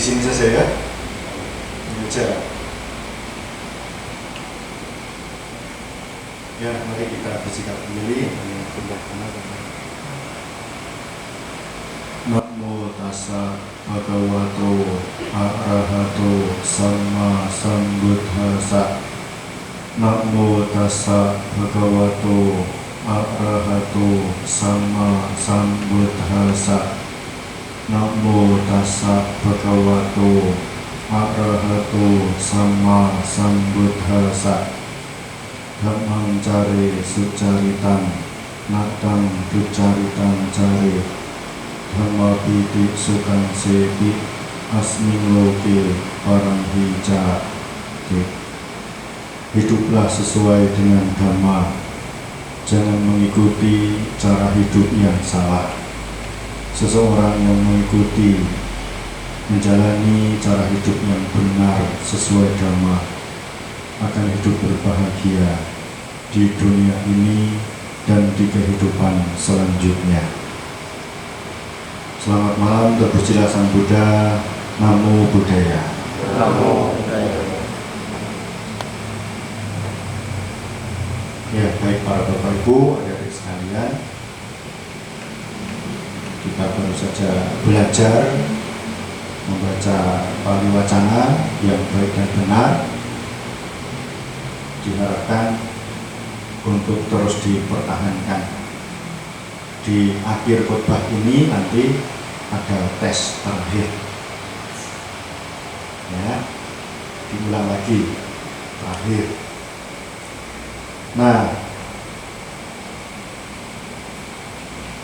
sini saja ya. Ini aja. Ya, mari kita bersikap kembali. Namo tassa bhagavato arahato sama sambuddhassa. Namo tassa bhagavato arahato sama sambuddhassa. Namo tassa bhagavato arahato sama sambuddhassa. Dhammam care sucaritan nadang ducaritan care dhamma piti sukang sepi asming loke parang hija. Hiduplah sesuai dengan dhamma, jangan mengikuti cara hidup yang salah. Seseorang yang mengikuti menjalani cara hidup yang benar sesuai dhamma akan hidup berbahagia di dunia ini dan di kehidupan selanjutnya. Selamat malam, terpujilah Sang Buddha. Namo Buddhaya. Namo Buddhaya. Ya, baik para Bapak Ibu, adik-adik sekalian, kita baru saja belajar membaca Pali Wacana yang baik dan benar. Diharapkan untuk terus dipertahankan. Di akhir khotbah ini nanti ada tes terakhir. Ya, diulang lagi terakhir. Nah,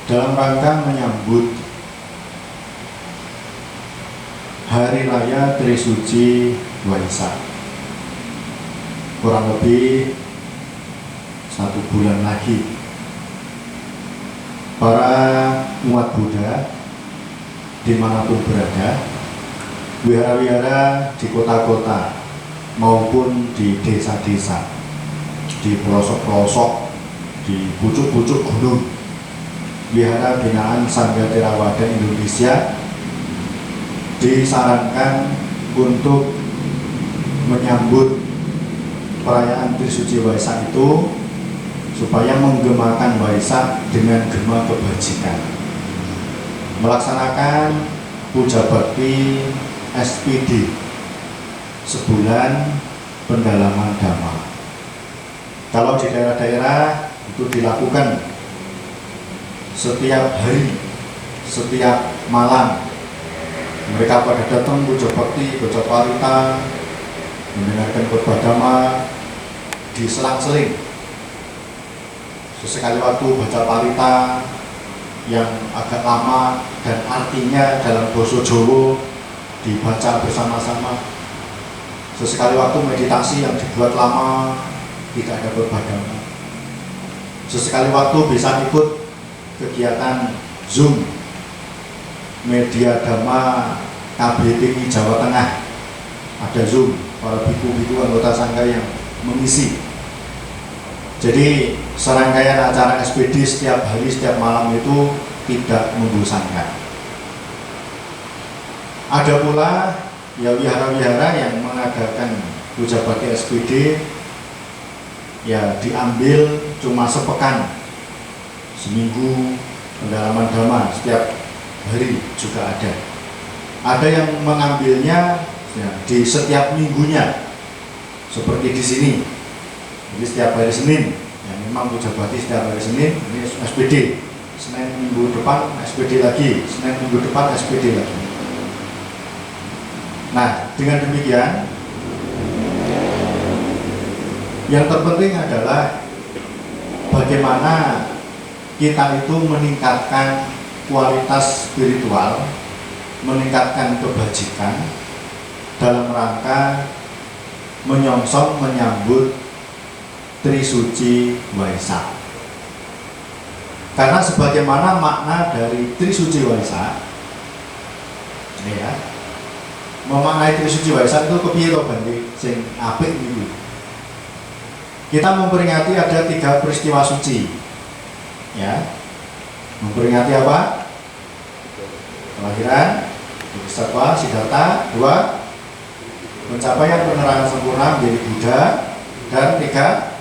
dalam rangka menyambut Hari Raya Trisuci Waisak, kurang lebih 1 bulan lagi, para umat Buddha dimanapun berada, wihara-wihara di kota-kota maupun di desa-desa, di pelosok-pelosok, di pucuk-pucuk gunung, wihara binaan Sangga Theravada Indonesia disarankan untuk menyambut perayaan Trisuci Waisak itu supaya menggemakan Waisak dengan gema kebajikan, melaksanakan puja bakti SPD sebulan pendalaman Dhamma. Kalau di daerah-daerah itu dilakukan setiap hari, setiap malam, mereka pada datang puja bakti, baca parita, mendengarkan khotbah Dhamma, diselang-seling. Sesekali waktu baca parita yang agak lama dan artinya dalam basa Jawa dibaca bersama-sama. Sesekali waktu meditasi yang dibuat lama, tidak ada khotbah Dhamma. Sesekali waktu bisa ikut kegiatan Zoom Media Dhamma KBPI Jawa Tengah. Ada Zoom, para biku-biku anggota sangga yang mengisi. Jadi serangkaian acara SPD setiap hari, setiap malam itu tidak membosankan. Ada pula ya wihara-wihara yang mengadakan puja bakti SPD ya diambil cuma sepekan, seminggu pendalaman Dhamma setiap hari juga ada. Ada yang mengambilnya ya, di setiap minggunya, seperti di sini. Jadi setiap hari Senin, ya memang puja bakti setiap hari Senin, ini SPD. Senin minggu depan SPD lagi, Senin minggu depan SPD lagi. Nah, dengan demikian, yang terpenting adalah bagaimana kita itu meningkatkan kualitas spiritual, meningkatkan kebajikan dalam rangka menyongsong menyambut Trisuci Waisak. Karena sebagaimana makna dari Trisuci Waisak, ini ya, memaknai Trisuci Waisak itu kepiye to Bandi sing apik niku. Kita memperingati ada 3 peristiwa suci. Ya. Memperingati apa? Kelahiran, Bodhisattva Siddhartha. 2, pencapaian penerangan sempurna menjadi Buddha. Dan 3,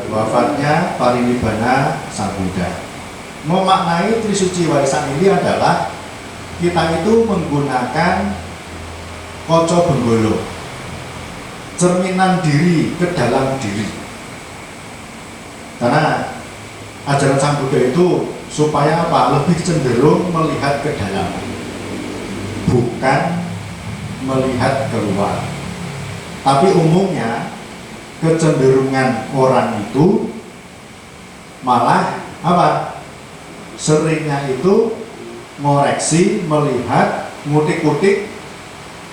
wafatnya parinibbana sang Buddha. Memaknai Trisuci Waisak ini adalah kita itu menggunakan Koco Benggolo, cerminan diri ke dalam diri. Karena ajaran sang Buddha itu supaya apa? Lebih cenderung melihat ke dalam, bukan melihat keluar. Tapi umumnya kecenderungan orang itu malah apa? Seringnya itu ngoreksi, melihat, ngutik-ngutik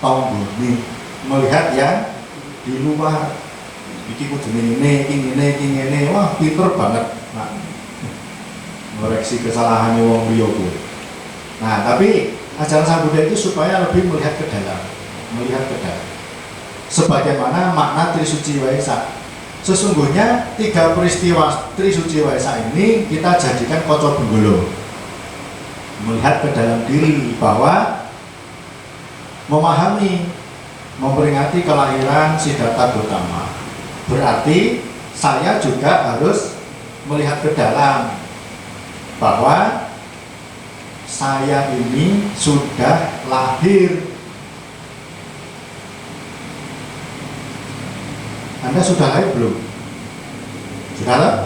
tonggoni, melihat yang di luar. Iki kudu ini, wah pinter banget. Nah, ngoreksi kesalahan wong liya kuwi. Nah, tapi ajaran sang Buddha itu supaya lebih melihat ke dalam, sebagaimana makna Trisuci Waisak. Sesungguhnya 3 peristiwa Trisuci Waisak ini kita jadikan Koco Benggolo, melihat ke dalam diri, bahwa memahami, memperingati kelahiran Siddhartha Gautama berarti saya juga harus melihat ke dalam, bahwa saya ini sudah lahir. Anda sudah lahir belum? Sudah lahir?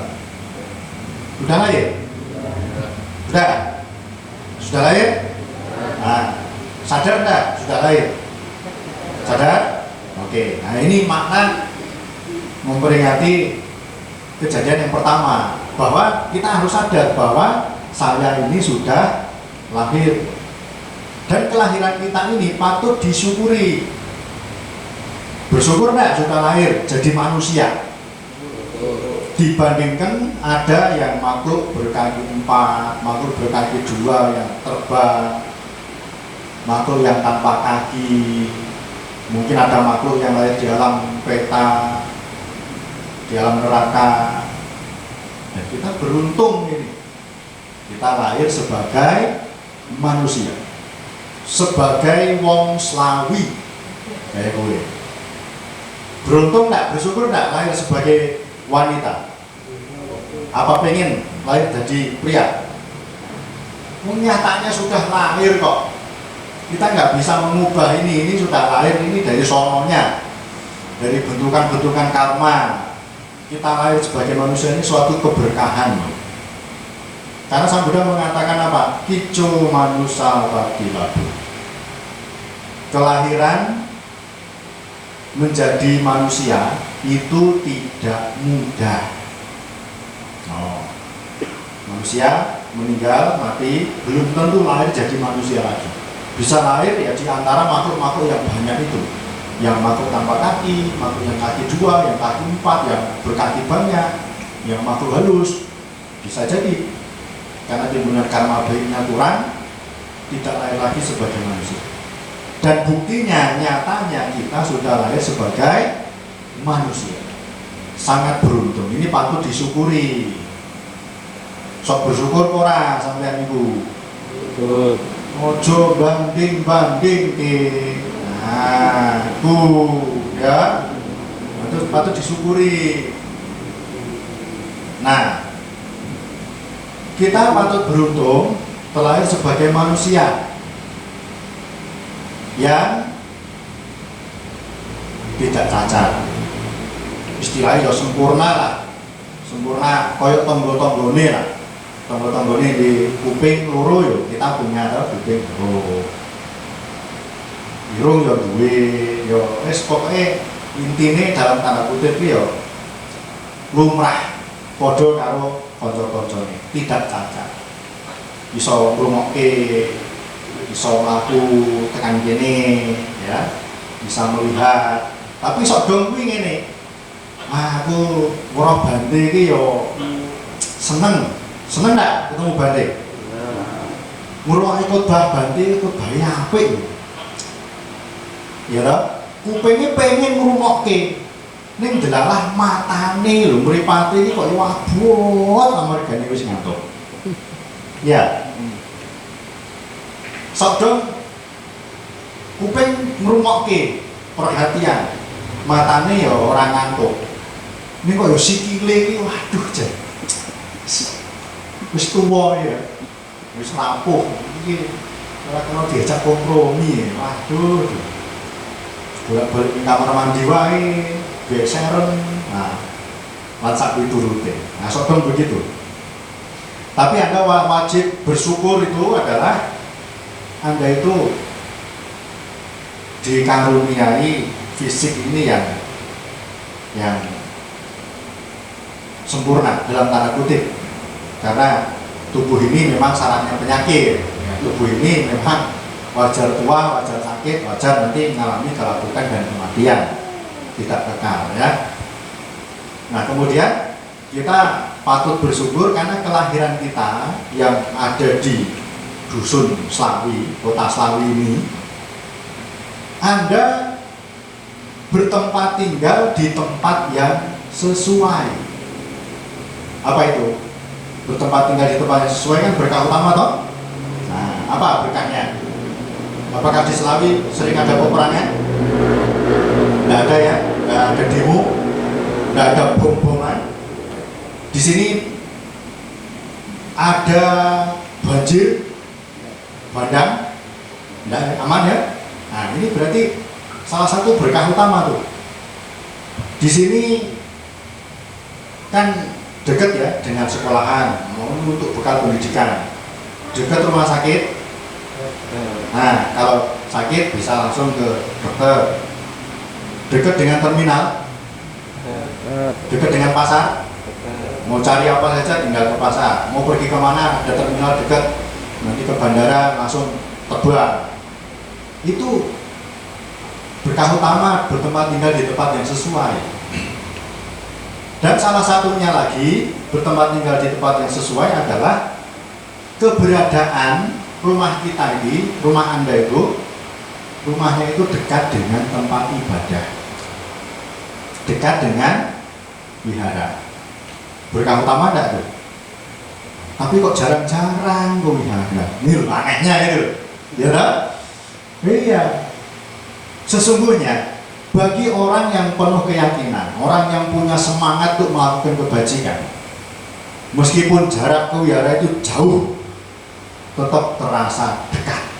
Sudah lahir? Nah, sadar enggak sudah lahir? Sadar? Oke, nah ini makna memperingati kejadian yang pertama, bahwa kita harus sadar bahwa saya ini sudah lahir, dan kelahiran kita ini patut disyukuri. Bersyukur enggak sudah lahir jadi manusia, dibandingkan ada yang makhluk berkaki 4, makhluk berkaki 2 yang terbang, makhluk yang tanpa kaki. Mungkin ada makhluk yang lahir di alam peta, di alam neraka. Dan kita beruntung ini, kita lahir sebagai manusia, sebagai wong slawi kayak gue. Beruntung enggak, bersyukur enggak lahir sebagai wanita? Apa pengen lahir jadi pria? Nyatanya sudah lahir kok. Kita nggak bisa mengubah ini sudah lahir, ini dari sononya, dari bentukan-bentukan karma. Kita lahir sebagai manusia ini suatu keberkahan. Karena Sang Buddha mengatakan apa? Kico manusa wakiladu. Kelahiran menjadi manusia itu tidak mudah. Manusia meninggal, mati, belum tentu lahir jadi manusia lagi. Bisa lahir ya di antara makhluk-makhluk yang banyak itu, yang makhluk tanpa kaki, makhluk yang kaki 2, yang kaki 4, yang berkaki banyak, yang makhluk halus. Bisa jadi karena timbulan karma baiknya kurang, tidak lahir lagi sebagai manusia. Dan buktinya, nyatanya kita sudah lahir sebagai manusia. Sangat beruntung, ini patut disyukuri. Sok bersyukur ora sampean niku. Ojo banding-banding ke. Nah, ya. Patut disyukuri. Nah, kita patut beruntung terlahir sebagai manusia yang tidak cacat. Istilahnya ya sempurna lah, sempurna koyok tombol-tombolnya lah. Tombol-tombolnya di kuping loro yo kita punya kuping loro, irung yo duwe yo pokoknya intinya dalam tanda kutip yo lumrah podo karo konco-koncone, tidak cacat, bisa ngrungokke, bisa mlaku tekan kene ya, bisa melihat. Tapi sok dong kuwi ngene, aku ora bante iki yo seneng enggak ketemu bante? Ngurungokke khotbah bante, khotbahe apik. Ya toh, kupinge pengen ngrungokke. Ning delalah matane lho mripate iki kok abot amargane wis ngantuk. Ya. Sok dong kuping ngrungokke perhatian, matane ya ora ngantuk. Ini kok ya sikile iki waduh jan. Wis tuwa ya. Wis rapuh iki ora kena diajak kompromi. Waduh. Bolak-balik ning kamar mandi wae, beseren. Nah, lan sak piturute. Nah, sok begitu. Tapi Anda wajib bersyukur itu adalah Anda itu dikaruniai fisik ini yang sempurna dalam tanda kutip, karena tubuh ini memang syaratnya penyakit. Tubuh ini memang wajar tua, wajar sakit, wajar nanti mengalami kelabukan dan kematian, tidak kekal ya. Nah kemudian kita patut bersyukur karena kelahiran kita yang ada di dusun Slawi, kota Slawi ini, Anda bertempat tinggal di tempat yang sesuai. Apa itu? Bertempat tinggal di tempat yang sesuai kan berkah utama toh? Nah, apa berkahnya? Apakah di Slawi sering ada peperangan? Tidak ada ya, tidak ada demo, tidak ada bom-boman. Di sini ada banjir, bandang, tidak aman ya. Nah ini berarti salah satu berkah utama tuh. Di sini kan dekat ya dengan sekolahan, mau untuk bekal pendidikan, dekat rumah sakit. Nah kalau sakit bisa langsung ke dokter, dekat dengan terminal, dekat dengan pasar. Mau cari apa saja tinggal ke pasar, mau pergi kemana ada terminal dekat, nanti ke bandara langsung terbang. Itu berkah utama bertempat tinggal di tempat yang sesuai. Dan salah satunya lagi bertempat tinggal di tempat yang sesuai adalah keberadaan rumah kita ini, rumah Anda itu, rumahnya itu dekat dengan tempat ibadah, dekat dengan wihara. Berkah utama enggak tuh? Tapi kok jarang-jarang ke wihara. Ini loh anehnya itu, ya tak? Iya. Sesungguhnya bagi orang yang penuh keyakinan, orang yang punya semangat untuk melakukan kebajikan, meskipun jarak ke wihara itu jauh, tetap terasa dekat.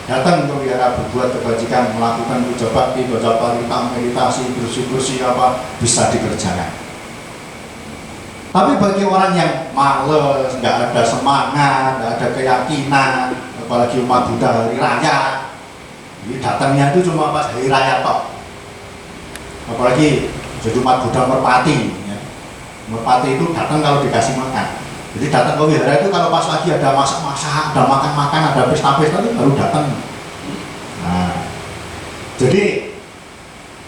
Datang ke wihara berbuat kebajikan, melakukan puja bakti, baca parita, meditasi, bersih-bersih apa bisa dikerjakan. Tapi bagi orang yang males, nggak ada semangat, nggak ada keyakinan, apalagi umat Buddha hari raya, jadi datangnya itu cuma pas hari raya tok. Apalagi jadi umat Buddha merpati ya. Merpati itu datang kalau dikasih makan. Jadi datang ke wihara itu kalau pas lagi ada masak-masak, ada makan-makan, ada pesta-pesta itu baru datang. Nah, jadi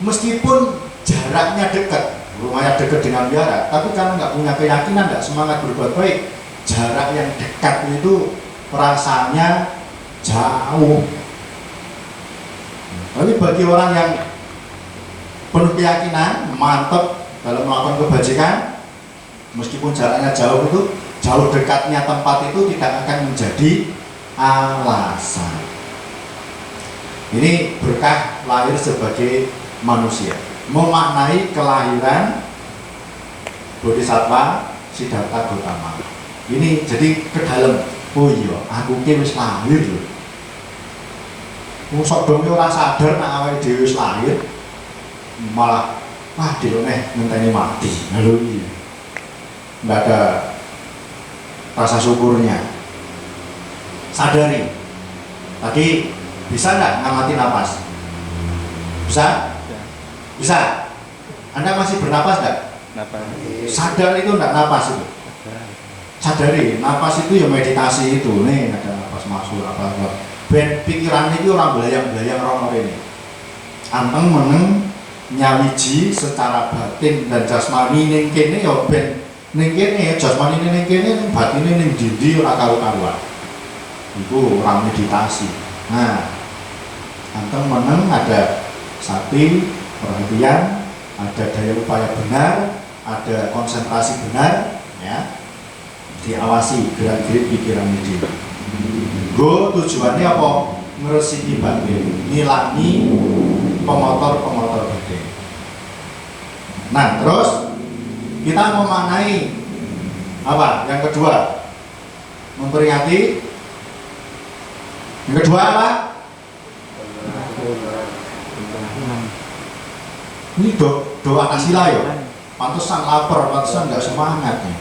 meskipun jaraknya dekat, rumahnya dekat dengan wihara, tapi karena nggak punya keyakinan, nggak semangat berbuat baik, jarak yang dekat itu rasanya jauh. Tapi bagi orang yang penuh keyakinan, mantap dalam melakukan kebajikan, meskipun jaraknya jauh itu, jauh dekatnya tempat itu tidak akan menjadi alasan. Ini berkah lahir sebagai manusia, memaknai kelahiran Bodhisattva Siddhartha Gautama. Ini jadi ke dalam, oh iya, aku ki wis lahir lho. Sok dong ora sadar nek awake dhewe wis lahir, malah wah diloneh ngenteni mati. Lho iya. Enggak ada rasa syukurnya. Sadari. Tadi bisa enggak ngamati napas? Bisa? Bisa. Anda masih bernapas enggak? Napas. Sadar itu enggak napas itu. Sadari, napas itu ya meditasi itu. Nih ada napas masuk apa. Ben pikiran itu orang belayang-belayang orang ini. Anteng meneng nyawiji secara batin dan jasmani ning kene ya ben ning kene jasmani ning kene ning batine ning ndi ora karo-karuan. Iku orang meditasi. Nah, anteng meneng ada sati, perhatian, ada daya upaya benar, ada konsentrasi benar, ya. Diawasi gerak-gerik pikiran ini. Go tujuannya apa? ngresiki batin, ngilangi pemotor-pemotor batin. Nah, terus kita memaknai apa? Yang kedua, memperingati. Yang kedua apa? Ini doa kasila ya. Pantesan lapar, pantesan nggak semangat nih.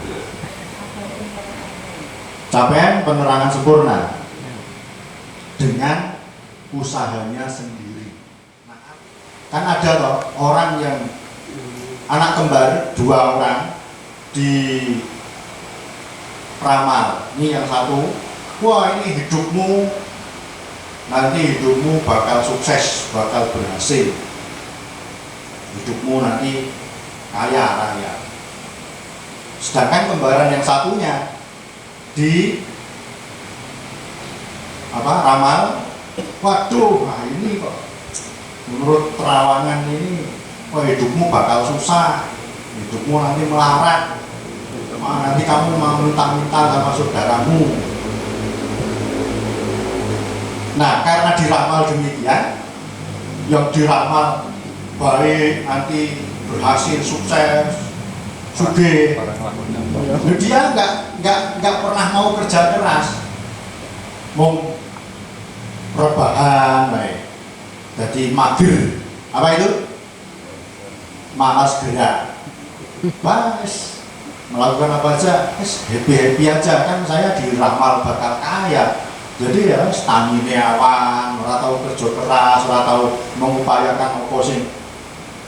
Capaian penerangan sempurna dengan usahanya sendiri. Nah, kan ada loh orang yang anak kembar 2 orang di ramal. Ini yang satu, wah ini hidupmu nanti hidupmu bakal sukses, bakal berhasil. Hidupmu nanti kaya raya. Sedangkan kembaran yang satunya di ramal, waduh, nah ini kok menurut terawangan ini, wah hidupmu bakal susah, hidupmu nanti melarat, nanti kamu mau minta-minta sama saudaramu. Nah, karena diramal demikian, yang diramal baik nanti berhasil, sukses, sugih, dia nggak pernah mau kerja keras, mau rebahan, baik, jadi mager, apa itu? Malas gerak, bas, melakukan apa aja, happy aja, kan saya diramal bakal kaya. Jadi ya stamina-awan, ora tau kerja keras, ora tau mengupayakan apa sing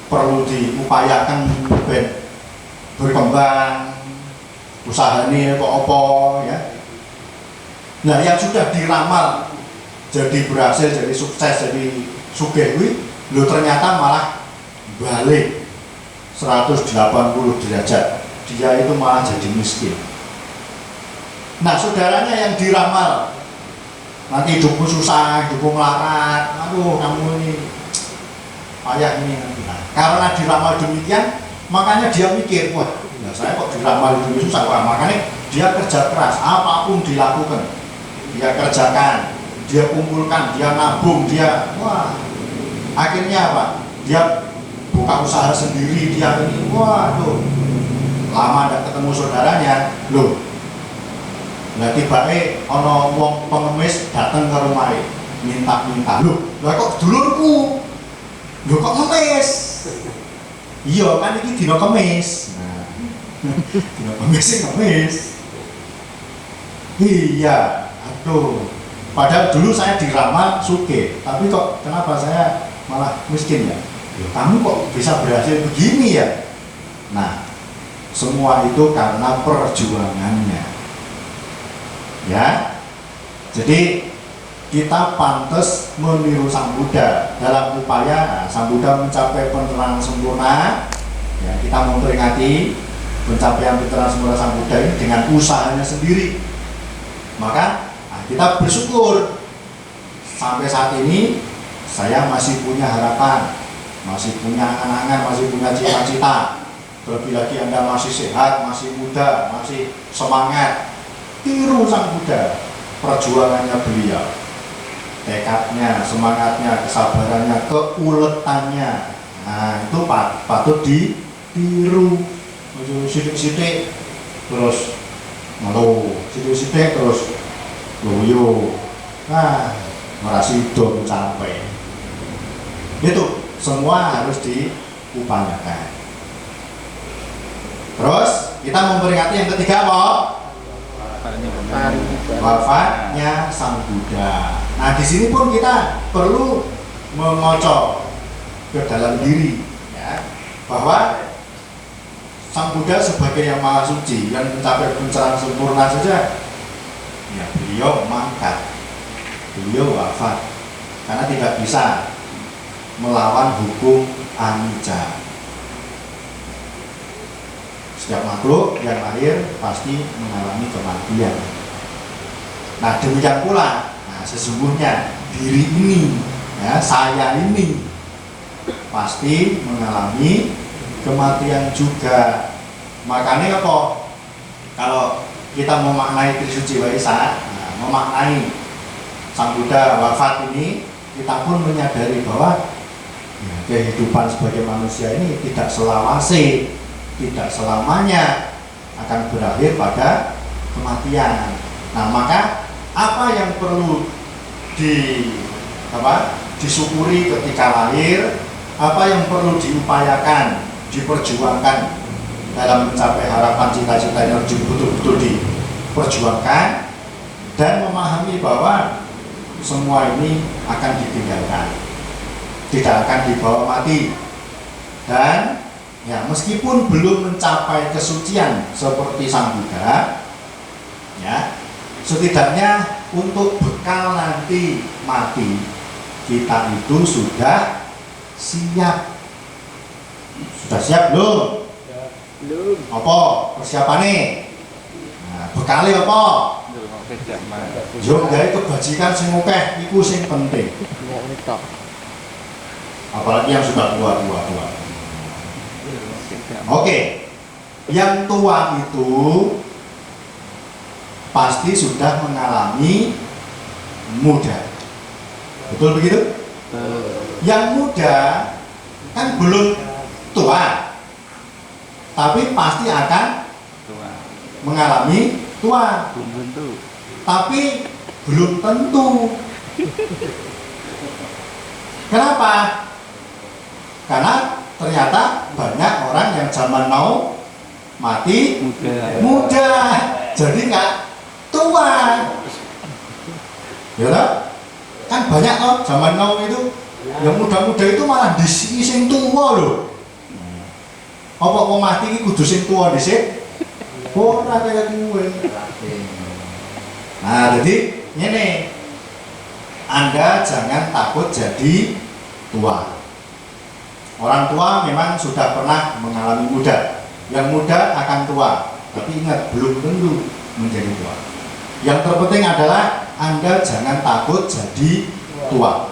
perlu diupayakan ben berkembang usahanya apa ya. Nah, yang sudah diramal jadi berhasil, jadi sukses, jadi sugih kuwi lho ternyata malah balik 180 derajat. Dia itu malah jadi miskin. Nah, saudaranya yang diramal nanti hidupmu susah, hidupmu melarat, aduh kamu ini payah ini nanti. Nah, karena diramal demikian, makanya dia mikir, wah, ya saya kok diramal hidupnya susah, wah, makanya dia kerja keras, apapun dilakukan, dia kerjakan, dia kumpulkan, dia nabung, dia, wah, akhirnya apa? Dia buka usaha sendiri, dia ini, waduh, lama tidak ketemu saudaranya, loh. Nah, tiba-tiba ono wong pengemis datang ke rumah minta-minta, loh, lah kok dulurku, loh kok ngemis? Iya kan ini dino kemis. Nah, dino kemis sih ngemis. Iya, aduh. Padahal dulu saya diramal sugih, tapi kok kenapa saya malah miskin ya? Loh, kamu kok bisa berhasil begini ya? Nah, semua itu karena perjuangannya. Ya, jadi kita pantas meniru Sang Buddha dalam upaya Sang Buddha mencapai penerangan sempurna. Ya, kita memperingati pencapaian penerangan sempurna Sang Buddha ini dengan usahanya sendiri. Maka kita bersyukur sampai saat ini saya masih punya harapan, masih punya angan-angan, masih punya cita-cita. Terlebih lagi Anda masih sehat, masih muda, masih semangat. Tiru Sang Buddha, perjuangannya beliau, tekadnya, semangatnya, kesabarannya, keuletannya. Nah, itu patut ditiru. Sidik-sidik terus ngeluh, sidik-sidik terus loyo. Nah, merasido mencapai. Itu semua harus diupayakan. Terus kita memperingati yang ketiga apa? Wafatnya Sang Buddha. Nah, di sini pun kita perlu mengocok ke dalam diri, ya, bahwa Sang Buddha sebagai yang maha suci yang mencapai pencerahan sempurna saja, ya beliau mangkat, beliau wafat karena tidak bisa melawan hukum anicca. Setiap makhluk yang lahir pasti mengalami kematian. Nah, demikian pula, nah, sesungguhnya diri ini, ya, saya ini pasti mengalami kematian juga. Makanya apa? Kalau kita memaknai Trisuci Waisak, nah, memaknai Sang Buddha wafat ini, kita pun menyadari bahwa ya, kehidupan sebagai manusia ini tidak selawase, tidak selamanya akan berakhir pada kematian. Nah, maka apa yang perlu disyukuri ketika lahir, apa yang perlu diupayakan, diperjuangkan dalam mencapai harapan cita-cita yang betul-betul diperjuangkan, dan memahami bahwa semua ini akan ditinggalkan, tidak akan dibawa mati. Dan ya, meskipun belum mencapai kesucian seperti Sang Buddha, ya, setidaknya untuk bekal nanti mati kita itu sudah siap. Sudah siap belum? Belum. Apa persiapannya? Nah, bekalnya apa? Yo gawe kebajikan sing akeh iku sing penting. Apalagi yang sudah tua. Oke. Yang tua itu pasti sudah mengalami muda. Betul begitu? Yang muda kan belum tua, tapi pasti akan mengalami tua. Belum tentu. Tapi belum tentu. Kenapa? Karena ternyata banyak orang yang zaman now mati muda, jadi nggak tua. Ya kan? Kan banyak loh zaman now itu yang muda-muda itu malah disiki sing tua loh. Apa kok mati iki kudu sing tua dhisik? Ora kaya kuwe. Nah, jadi ini Anda jangan takut jadi tua. Orang tua memang sudah pernah mengalami muda. Yang muda akan tua, tapi ingat belum tentu menjadi tua. Yang terpenting adalah Anda jangan takut jadi tua.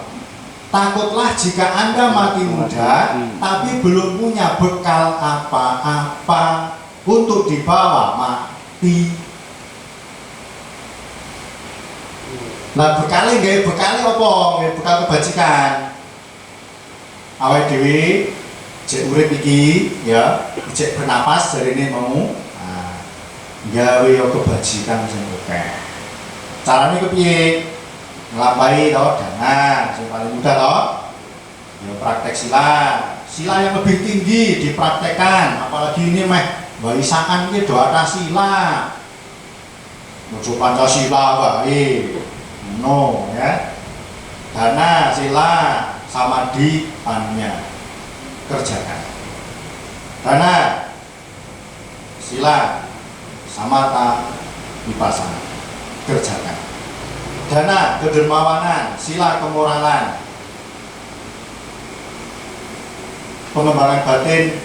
Takutlah jika Anda mati muda, tapi belum punya bekal apa-apa untuk dibawa mati. Nah, bekale apa? Bekal kebajikan. Awake dhewe cek urip iki ya, cek bernapas jarine mau. Nah, gawe kebajikan sing akeh. Carane kepiye? Nglampahi to dana, sing paling mudah to. Ya praktek sila yang lebih tinggi dipraktekkan, apalagi ini meh waisaan iki do ada sila. Ojo Pancasila wae. No ya, dana, sila, samadhi, panya, kerjakan. Dana, sila, samatha, vipassana, kerjakan. Dana, kedermawanan, sila, kemoralan, pengembangan batin,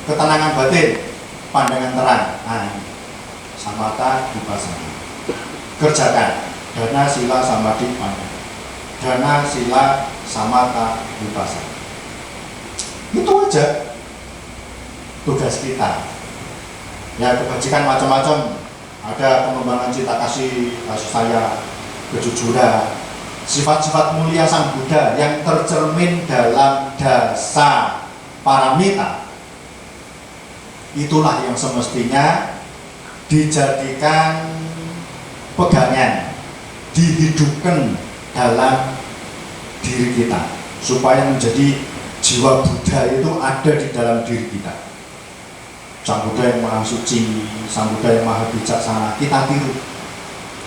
ketenangan batin, pandangan terang. Nah, samatha, vipassana, kerjakan. Dana, sila, samadhi, panya. Dana, sila, samatha, vipassana. Itu aja tugas kita. Ya, kebajikan macam-macam. Ada pengembangan cinta kasih sayang, kejujuran, sifat-sifat mulia Sang Buddha yang tercermin dalam dasa paramita. Itulah yang semestinya dijadikan pegangan, dihidupkan dalam diri kita supaya menjadi jiwa Buddha itu ada di dalam diri kita. Sang Buddha yang maha suci, Sang Buddha yang maha bijaksana, kita tiru.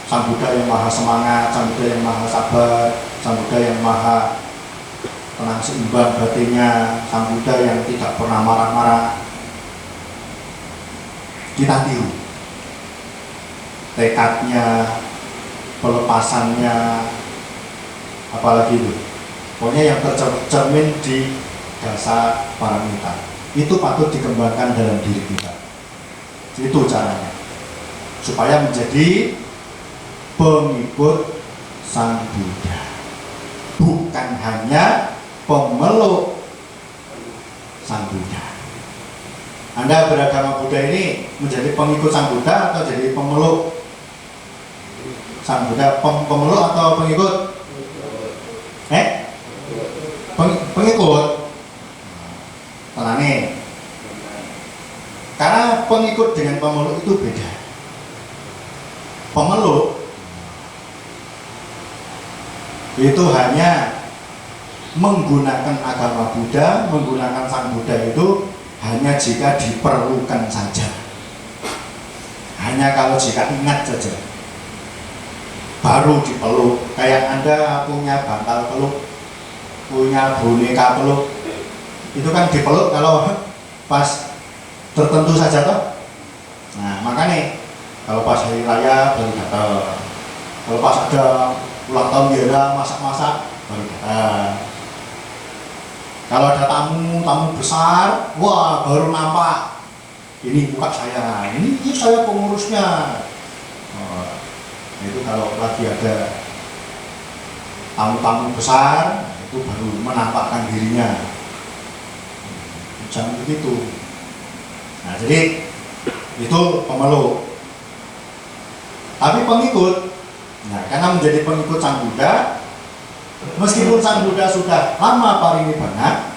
Sang Buddha yang maha semangat, Sang Buddha yang maha sabar, Sang Buddha yang maha tenang seimbang batinnya, Sang Buddha yang tidak pernah marah-marah. Kita tiru tekadnya, pelepasannya, apalagi itu. Pokoknya yang tercermin di dasa paramita itu patut dikembangkan dalam diri kita. Itu caranya supaya menjadi pengikut Sang Buddha, bukan hanya pemeluk Sang Buddha. Anda beragama Buddha ini menjadi pengikut Sang Buddha atau jadi pemeluk Sang Buddha? Pemeluk atau pengikut? Pengikut. Tenane. Karena pengikut dengan pemeluk itu beda. Pemeluk itu hanya menggunakan agama Buddha, menggunakan Sang Buddha itu hanya jika diperlukan saja. Hanya kalau jika ingat saja. Baru dipeluk. Kayak Anda punya bantal peluk, punya boneka peluk, itu kan dipeluk kalau pas tertentu saja toh. Nah makanya kalau pas hari raya baru datang, kalau pas ada ulang tahun biara masak-masak baru datang, kalau ada tamu besar, wah baru nampak, ini buka saya, ini saya pengurusnya. Itu kalau lagi ada tamu-tamu besar, itu baru menampakkan dirinya. Jangan begitu. Nah jadi itu pemeluk. Tapi pengikut, nah karena menjadi pengikut Sang Buddha, meskipun Sang Buddha sudah lama parinibbana,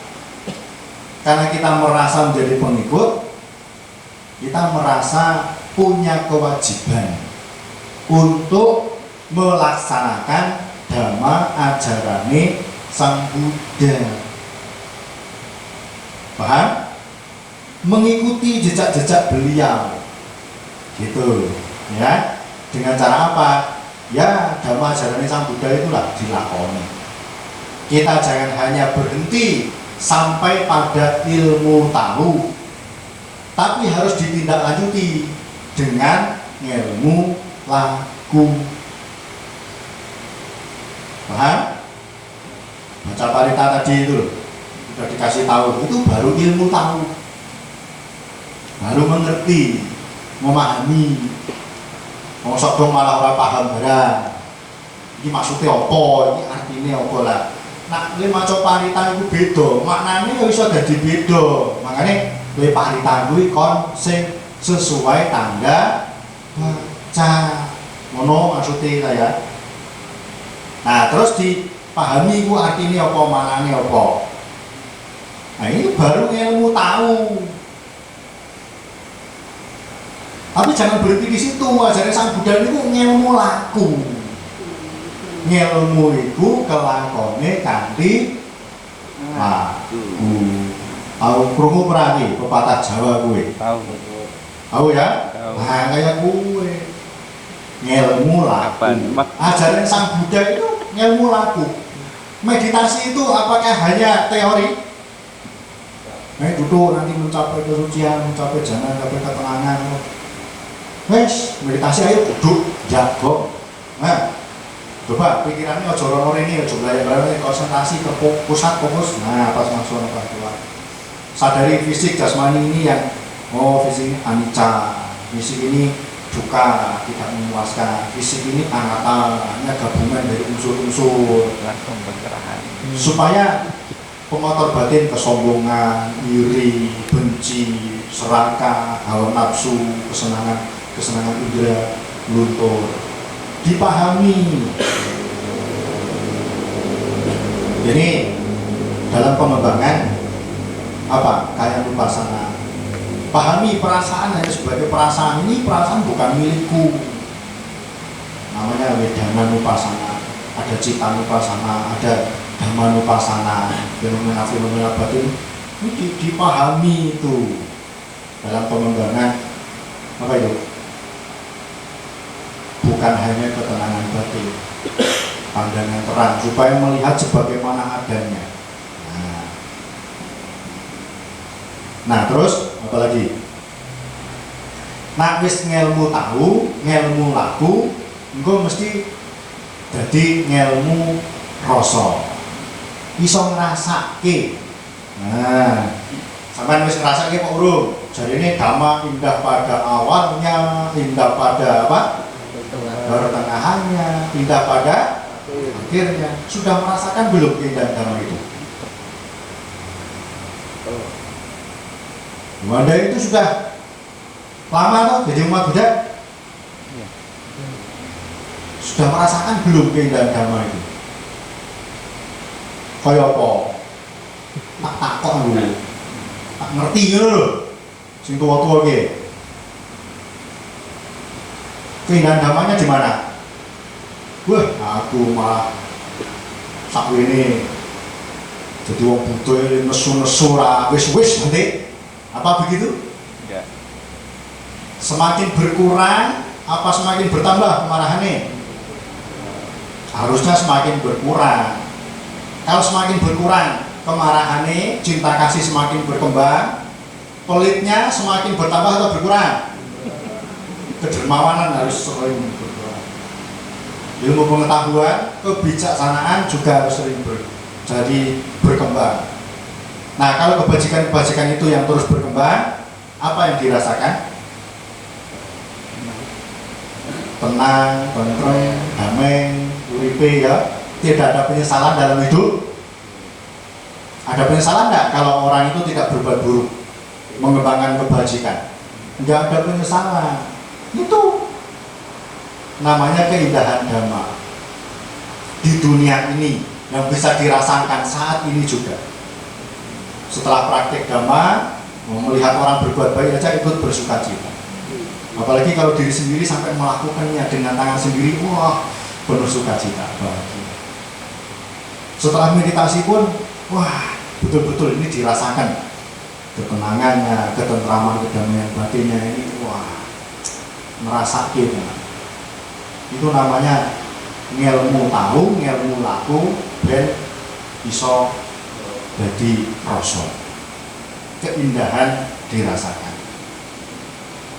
karena kita merasa menjadi pengikut, kita merasa punya kewajiban untuk melaksanakan dhamma ajarane Sang Buddha. Paham? Mengikuti jejak-jejak beliau, gitu, ya. Dengan cara apa? Ya, dhamma ajarannya Sang Buddha itulah dilakoni. Kita jangan hanya berhenti sampai pada ilmu tahu, tapi harus ditindaklanjuti dengan ilmu laku. Paham? Baca parita tadi itu sudah dikasih tahu, itu baru ilmu tahu, baru mengerti, memahami. Mosok dong malah ora paham barang. Iki maksudnya apa? Iki artinya apa lah? Nak kowe maca parita iku beda, maknane ya iso dadi beda. Makane kowe parita kuwi kon sing sesuai tanda baca. Ngono maksudnya lah ya. Nah, terus dipahami iku artinya apa, maknane apa. Nah, ini baru ilmu tahu. Tapi jangan berhenti di situ. Ajaran Sang Buddha itu ngilmu laku. Ngilmu itu kelakone kanthi laku. Tahu krungu perani pepatah Jawa kuwi? Tahu ya? Nah, kayak kuwi. Ngilmu laku. Ajaran Sang Buddha itu ngilmu laku. Meditasi itu apakah hanya teori? Duduk nanti mencapai kesucian, mencapai jana, mencapai ketenangan. Wes, meditasi ayo duduk, jago. Nah, coba pikirannya ojo rono rene, ojo belajar-belajar, konsentrasi, pusat fokus. Nah, pas masuk apa keluar. Sadari fisik jasmani ini yang fisik ini anicca, fisik ini duka, tidak memuaskan. Fisik ini anatta, hanya gabungan dari unsur-unsur. Supaya pemotor batin kesombongan, iri, benci, serakah, hawa nafsu, kesenangan indera luntur dipahami. Jadi dalam pengembangan apa? Kaya Nupassana, pahami perasaan hanya sebagai perasaan. Ini perasaan bukan milikku. Namanya Wedana Nupassana, ada Citta Nupassana, ada Dhamma Nupassana, fenomena-fenomena batin ini dipahami itu dalam pengembangan apa itu? Bukan hanya ketenangan batin, pandangan terang, supaya melihat sebagaimana adanya. Nah terus apa lagi? Nah wis ngelmu tahu, ngelmu laku, engko mesti jadi ngelmu rasa, iso ngrasake. Nah sampean wis ngrasake kok urung? Jadi ini dhamma indah pada awalnya, indah pada apa? Pertengahannya, indah pada akhirnya. Sudah merasakan belum keindahan dhamma itu? Anda itu sudah lama tuh jadi umat Buddha? Sudah merasakan belum keindahan damai itu? Kaya apa? Tak takok dulu, tak ngerti gitu loh. Sing tua-tua gitu. Keindahan damainya di mana? Wah, aku malah sak ini jadi wong butuh nesu-nesu ra wis-wis nanti. Apa begitu? Enggak. Semakin berkurang apa semakin bertambah kemarahannya? Harusnya semakin berkurang. Kalau semakin berkurang kemarahannya, cinta kasih semakin berkembang, pelitnya semakin bertambah atau berkurang? Kedermawanan harus sering berkurang. Ilmu pengetahuan, kebijaksanaan juga harus sering jadi berkembang. Nah, kalau kebajikan-kebajikan itu yang terus berkembang, apa yang dirasakan? Tenang, tentrem, damai, uripe ya. Tidak ada penyesalan dalam hidup. Ada penyesalan enggak kalau orang itu tidak berbuat buruk, mengembangkan kebajikan? Enggak ada penyesalan. Itu namanya keindahan dhamma di dunia ini yang bisa dirasakan saat ini juga. Setelah praktik dhamma, melihat orang berbuat baik aja ikut bersuka cita. Apalagi kalau diri sendiri sampai melakukannya dengan tangan sendiri, wah penuh sukacita, bahagia. Setelah meditasi pun, wah betul-betul ini dirasakan ketenangannya, ketentraman, kedamaian batinnya ini, wah merasakan. Itu namanya ngelmu tahu, ngelmu laku, ben iso jadi rasa. Keindahan dirasakan.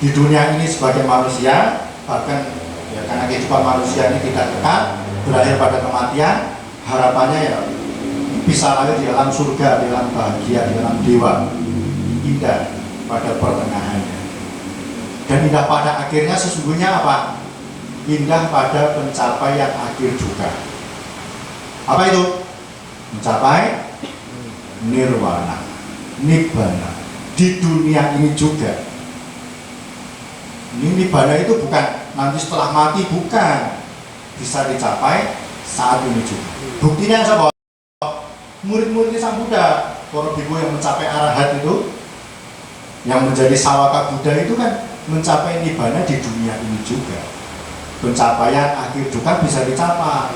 Di dunia ini sebagai manusia, bahkan ya karena kehidupan manusia ini tidak kekal, berakhir pada kematian, harapannya ya bisa lahir di alam surga, di alam bahagia, di alam dewa. Indah pada pertengahannya. Dan indah pada akhirnya sesungguhnya apa? Indah pada pencapaian akhir juga. Apa itu? Mencapai nirwana, nibbana di dunia ini juga. Ini nibbana itu bukan nanti setelah mati, bukan, bisa dicapai saat ini juga. Buktinya siapa? Murid-murid Sang Buddha, para biku yang mencapai arahat itu, yang menjadi sawaka Buddha itu kan mencapai nibbana di dunia ini juga. Pencapaian akhir juga bisa dicapai.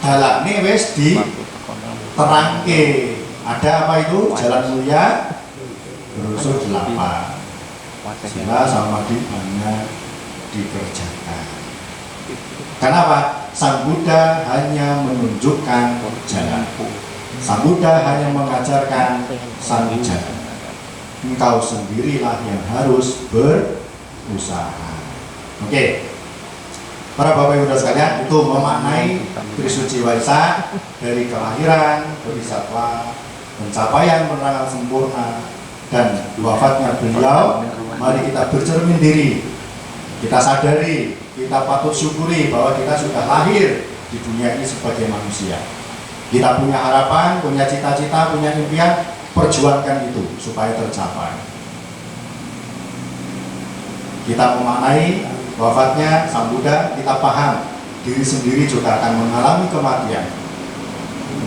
Dalane wis diterangke. Ada apa itu? Jalan mulia berusul 8. Sila sama hanya dikerjakan. Kenapa? Sang Buddha hanya menunjukkan jalan. Sang Buddha hanya mengajarkan sang jalan. Engkau sendirilah yang harus berusaha. Oke. Para Bapak Ibu sekalian, itu memaknai Trisuci Waisak dari kelahiran, bodhisattva, pencapaian penerangan sempurna, dan wafatnya beliau. Mari kita bercermin diri, kita sadari, kita patut syukuri bahwa kita sudah lahir di dunia ini sebagai manusia. Kita punya harapan, punya cita-cita, punya impian, perjuangkan itu supaya tercapai. Kita memaknai wafatnya Sang Buddha, kita paham diri sendiri juga akan mengalami kematian.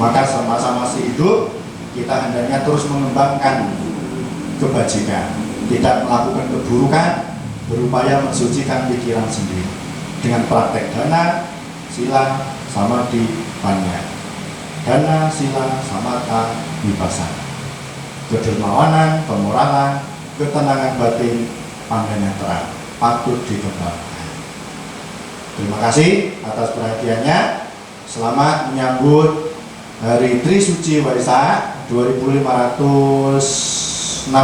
Maka semasa masih hidup, kita hendaknya terus mengembangkan kebajikan, tidak melakukan keburukan, berupaya mensucikan pikiran sendiri dengan praktek dana, sila, samadhi, panya. Dana, sila, samatha, vipassana. Kedermawanan, pemoralan, ketenangan batin, pandangan terang patut dikembangkan. Terima kasih atas perhatiannya. Selamat menyambut Hari Trisuci Waisak 2567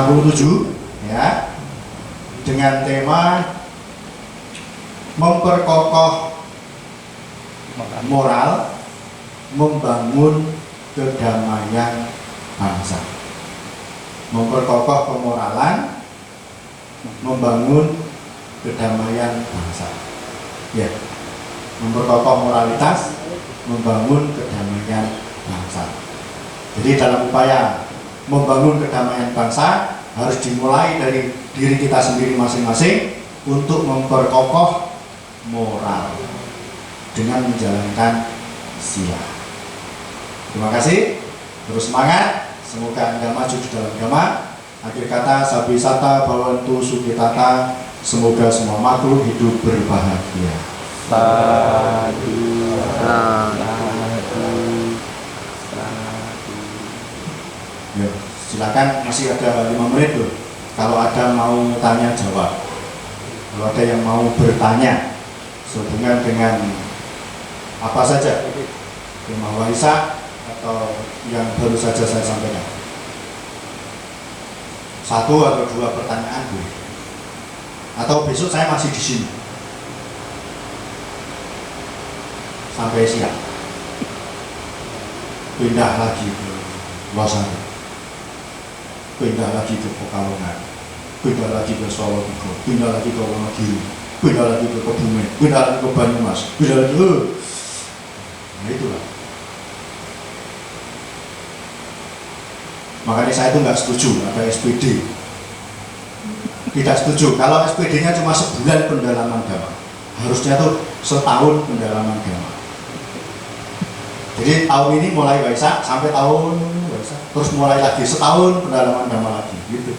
ya, dengan tema memperkokoh moral, membangun kedamaian bangsa. Memperkokoh pemoralan, membangun kedamaian bangsa. Ya, memperkokoh moralitas, membangun kedamaian bangsa. Jadi dalam upaya membangun kedamaian bangsa harus dimulai dari diri kita sendiri masing-masing untuk memperkokoh moral. dengan menjalankan sila. Terima kasih, terus semangat, semoga Anda maju di dalam agama. Akhir kata, sabi sata bawantu sukitata, semoga semua makhluk hidup berbahagia. Sadu. Ya, silakan, masih ada 5 menit loh. Kalau ada mau tanya jawab, kalau ada yang mau bertanya sehubungan dengan apa saja, Kemah Waisak atau yang baru saja saya sampaikan, 1 atau 2 pertanyaan boleh. Atau besok saya masih di sini sampai siang, pindah lagi ke Losari, pindah lagi ke Pekalongan, pindah lagi ke Solo, pindah lagi ke Wonogiri, pindah lagi ke Kebumen, pindah lagi ke Banyumas, pindah lagi ke... Nah itulah. Makanya saya itu nggak setuju ada SPD. Tidak setuju. Kalau SPD-nya cuma sebulan pendalaman agama, harusnya tuh setahun pendalaman agama. Jadi tahun ini mulai Waisak sampai tahun Waisak, terus mulai lagi setahun pendalaman agama lagi, gitu.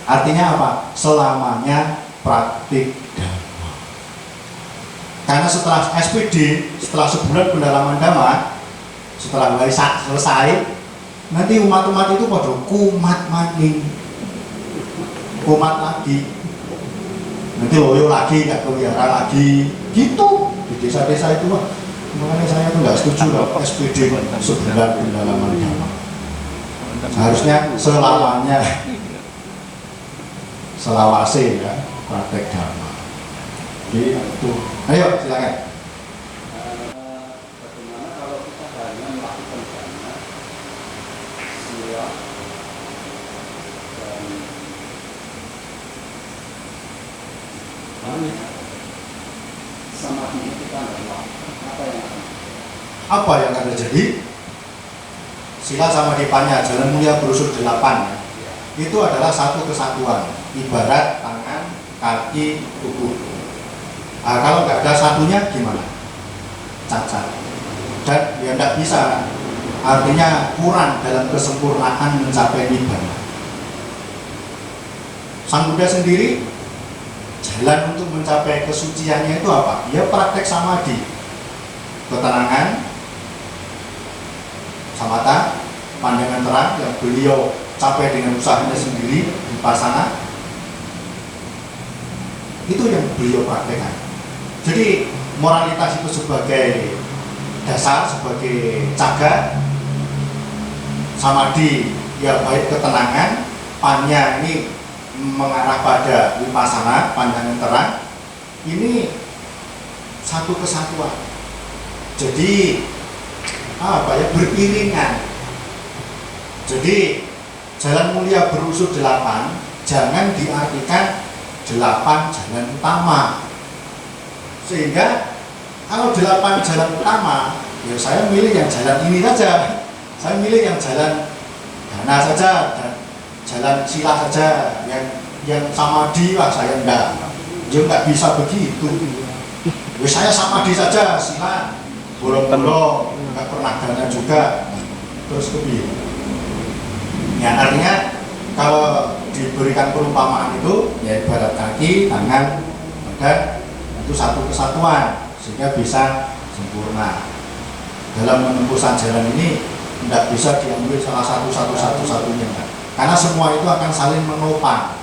Artinya apa? Selamanya praktik dhamma. Karena setelah SPD, setelah sebulan pendalaman agama, setelah Waisak selesai, nanti umat-umat itu pada kumat maning, kumat lagi, nanti loyo lagi, nggak kewihara lagi, gitu di desa-desa itu mah. Makanya saya tuh nggak setuju loh SPD sebulan pendalaman agama. Harusnya selamanya, selawase ya, praktek dhamma. Jadi itu, ayo silakan. Bagaimana kalau kita hanya melakukan dhamma, sila, dan samadhi kita nggak melakukan, apa yang akan terjadi? Sila sama dipanya, jalan mulia berusur 8 ya. Itu adalah satu kesatuan, ibarat tangan, kaki, tubuh. Nah, kalau nggak ada satunya gimana? Cacat. Dan ya nggak bisa, artinya kurang dalam kesempurnaan mencapai nibbana. Sang Buddha sendiri, jalan untuk mencapai kesuciannya itu apa? Ya praktek samadhi, ketenangan, samatha, pandangan terang yang beliau capai dengan usahanya sendiri di pasana. Itu yang beliau praktekkan. Jadi moralitas itu sebagai dasar, sebagai cagar, samadhi ya baik ketenangan, panya ini mengarah pada vipassana, pandangan terang. Ini satu kesatuan. Jadi apa ya, beriringan. Jadi jalan mulia berusur 8 jangan diartikan 8 jalan utama. Sehingga kalau 8 jalan utama, ya saya milih yang jalan ini saja. Saya milih yang jalan dana saja dan jalan sila saja, yang samadhi lah saya enggak. Ya enggak bisa begitu. Ya saya samadhi saja, sila bolong-bolong, nggak pernah dana juga, terus kebiru. Ya artinya kalau diberikan perumpamaan itu, ya ibarat kaki, tangan, badan, itu satu kesatuan sehingga bisa sempurna. Dalam menempuh jalan ini tidak bisa diambil salah satu-satunya, karena semua itu akan saling menopang,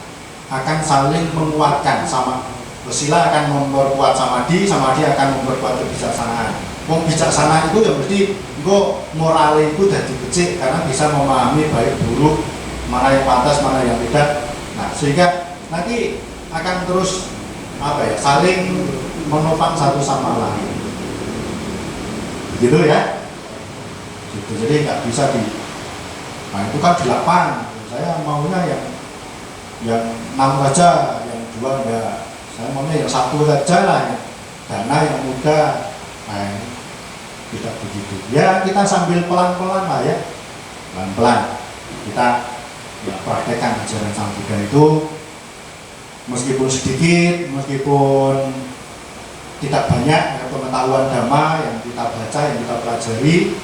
akan saling menguatkan. Sama sila akan memperkuat samadhi, samadhi akan memperkuat kebijaksanaan. Wong bijaksana itu ya mesti engko morale itu dadi becik karena bisa memahami baik buruk, mana yang pantas, mana yang tidak. Nah, sehingga nanti akan terus apa ya, saling menopang satu sama lain. Begitu ya. Gitu. Jadi nggak bisa nah itu kan 8. Saya maunya yang 6 saja, yang 2 enggak. Saya maunya yang 1 saja lah, ya. Dana yang muda. Nah, tidak begitu. Ya kita sambil pelan-pelan lah ya, pelan-pelan kita ya praktekkan ajaran Sang Buddha itu, meskipun sedikit, meskipun tidak banyak pengetahuan dhamma yang kita baca, yang kita pelajari.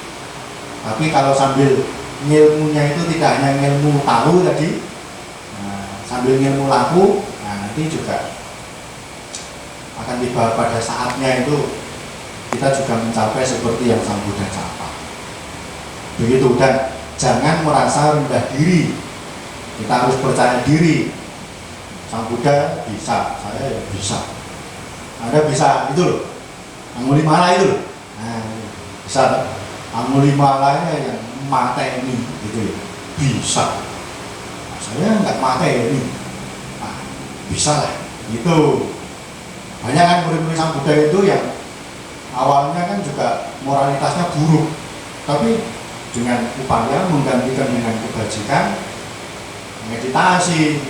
Tapi kalau sambil ngilmunya itu tidak hanya ngilmu tahu tadi, sambil ngilmu laku, nanti juga akan tiba pada saatnya itu kita juga mencapai seperti yang Sang Buddha capai. Begitu, dan jangan merasa rendah diri. Kita harus percaya diri. Sang Buddha bisa, saya ya bisa. Anda bisa itu loh, Angulimala itu loh. Nah, bisa. Angulimala yang mateni gitu ya, bisa. Nah, saya nggak mateni, nah, bisa lah. Itu banyak kan murid-murid Sang Buddha itu yang awalnya kan juga moralitasnya buruk, tapi dengan upaya menggantikan dengan kebajikan, meditasi,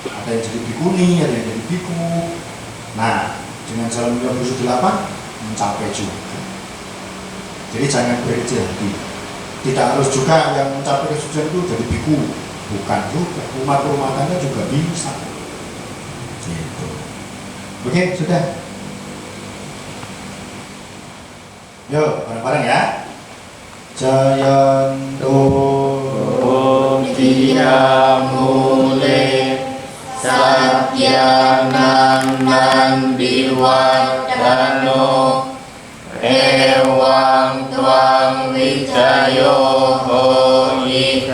ada yang jadi bikuni, ada yang jadi biku. Nah, dengan jalan mulia Busu 8 mencapai juga. Jadi jangan berkecil hati. Tidak harus juga yang mencapai kesucian itu jadi biku, bukan juga. Umat rumah tangga juga bisa. Gitu. Oke, sudah. Yuk, bareng-bareng ya. Jayanto Mule Satyanang Diwadano Ewang Tuang Wijayo Hoi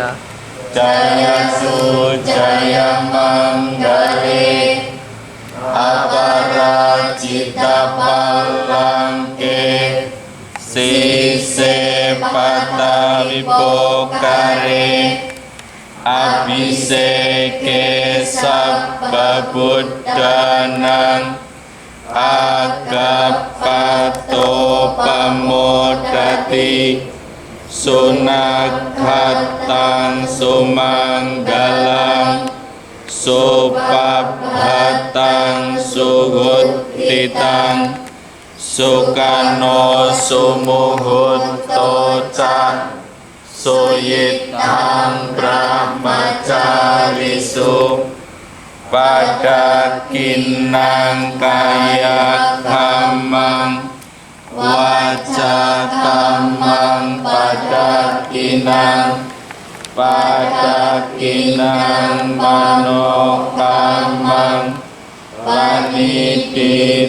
Jaya Sujaya Manggale Aparajita Palangke Sise Patawipokare Abhiseke Sabba Buddhanang Agapato Pamodati Sunakhatang Sumanggalang Supabhatang Suhutitang Sukano Sumuhutto Ca Suyitang Brahmacarisu Padakinang Kaya Kamang Wajakamang Padakinang Padakinang Manokamang Panidite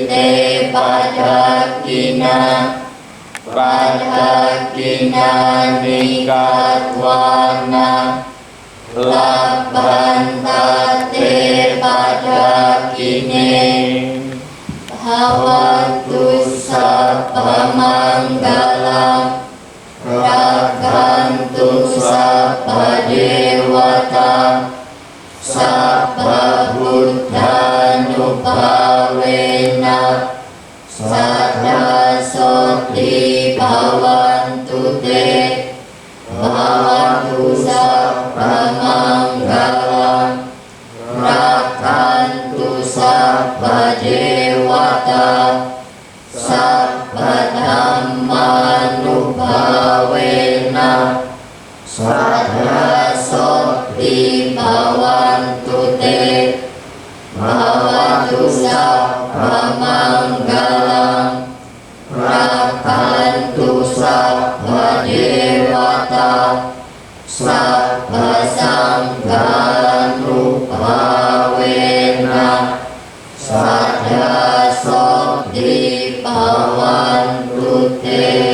Padakinang Padakina nikatwana Labbantate padakine Bhavantu sabba manggalam Ragantu sabba dewata Sabba buddhanubhavena Sada soti bhavantu te Bhavantu sabba manggalam Rakantu sabba dewata Sabba dhammanubhavena Sada soti bhavantu te Bhavantu sabba manggalam Rakantu sabba dewata Sabba sanghanubhavena Sada soti bhavantu te